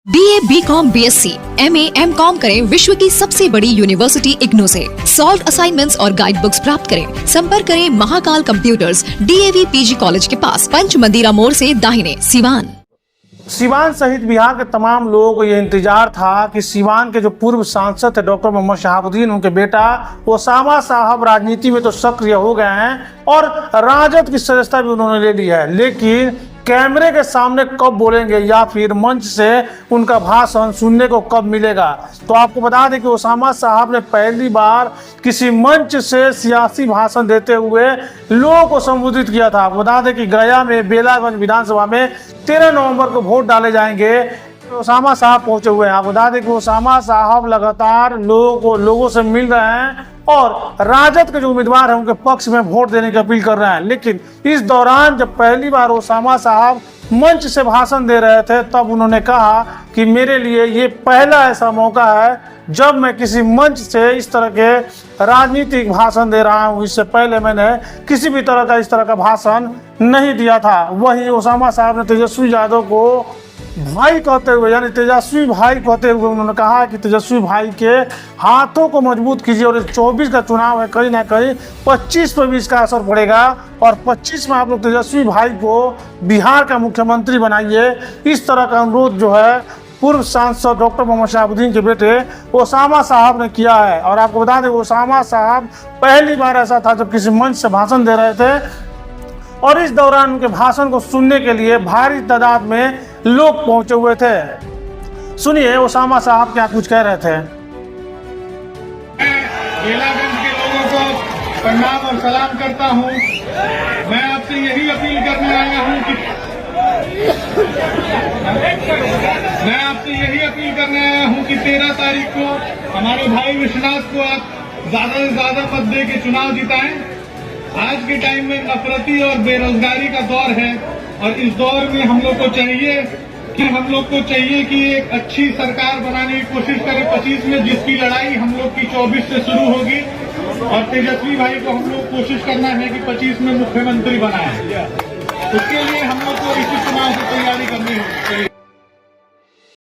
BA, BCom, BSc, MA, MCom करें विश्व की सबसे बड़ी यूनिवर्सिटी इग्नू से। सॉल्व असाइनमेंट्स और गाइड बुक्स प्राप्त करें। संपर्क करें Mahakal computers, DAV PG college के पास, पंच मंदिरा मोड़ से दाहिने, सिवान। सिवान सहित बिहार के तमाम लोगों को ये इंतजार था कि सिवान के जो पूर्व सांसद थे डॉक्टर मोहम्मद शहाबुद्दीन, उनके बेटा ओसामा साहब राजनीति में तो सक्रिय हो गए हैं और राजद की सदस्यता भी उन्होंने ले ली है, लेकिन कैमरे के सामने कब बोलेंगे या फिर मंच से उनका भाषण सुनने को कब मिलेगा। तो आपको बता दें कि ओसामा साहब ने पहली बार किसी मंच से सियासी भाषण देते हुए लोगों को संबोधित किया था। आपको बता दें कि गया में बेलागंज विधानसभा में 13 नवंबर को वोट डाले जाएंगे। ओसामा साहब पहुंचे हुए हैं। आपको बता दें कि ओसामा साहब लगातार लोगों से मिल रहे हैं और राजद के जो उम्मीदवार हैं उनके पक्ष में वोट देने की अपील कर रहे हैं। लेकिन इस दौरान जब पहली बार ओसामा साहब मंच से भाषण दे रहे थे तब उन्होंने कहा कि मेरे लिए ये पहला ऐसा मौका है जब मैं किसी मंच से इस तरह के राजनीतिक भाषण दे रहा हूँ। इससे पहले मैंने किसी भी तरह का इस तरह का भाषण नहीं दिया था। वहीं ओसामा साहब ने तेजस्वी यादव को भाई कहते हुए, यानी तेजस्वी भाई कहते हुए उन्होंने कहा कि तेजस्वी भाई के हाथों को मजबूत कीजिए और 24 का चुनाव है, कहीं ना कहीं 25 पर भी इसका असर पड़ेगा और 25 में आप लोग तेजस्वी भाई को बिहार का मुख्यमंत्री बनाइए। इस तरह का अनुरोध जो है पूर्व सांसद डॉक्टर मोहम्मद शहाबुद्दीन के बेटे ओसामा साहब ने किया है। और आपको बता दें ओसामा साहब पहली बार ऐसा था जब किसी मंच से भाषण दे रहे थे और इस दौरान उनके भाषण को सुनने के लिए भारी तादाद में लोग पहुंचे हुए थे। सुनिए ओसामा साहब क्या कुछ कह रहे थे। बेलागंज के लोगों को प्रणाम और सलाम करता हूं। मैं आपसे यही अपील करने आया हूं कि 13 तारीख को हमारे भाई विश्वनाथ को आप ज्यादा से ज्यादा मत दे के चुनाव जिताएं। आज के टाइम में नफरती और बेरोजगारी का दौर है और इस दौर में हम लोग को चाहिए कि एक अच्छी सरकार बनाने की कोशिश करें 25 में, जिसकी लड़ाई हम लोग की 24 से शुरू होगी और तेजस्वी भाई को हम लोग कोशिश करना है कि 25 में मुख्यमंत्री बनाएं। उसके लिए हम लोग को इसी चुनाव की तैयारी करनी होगी।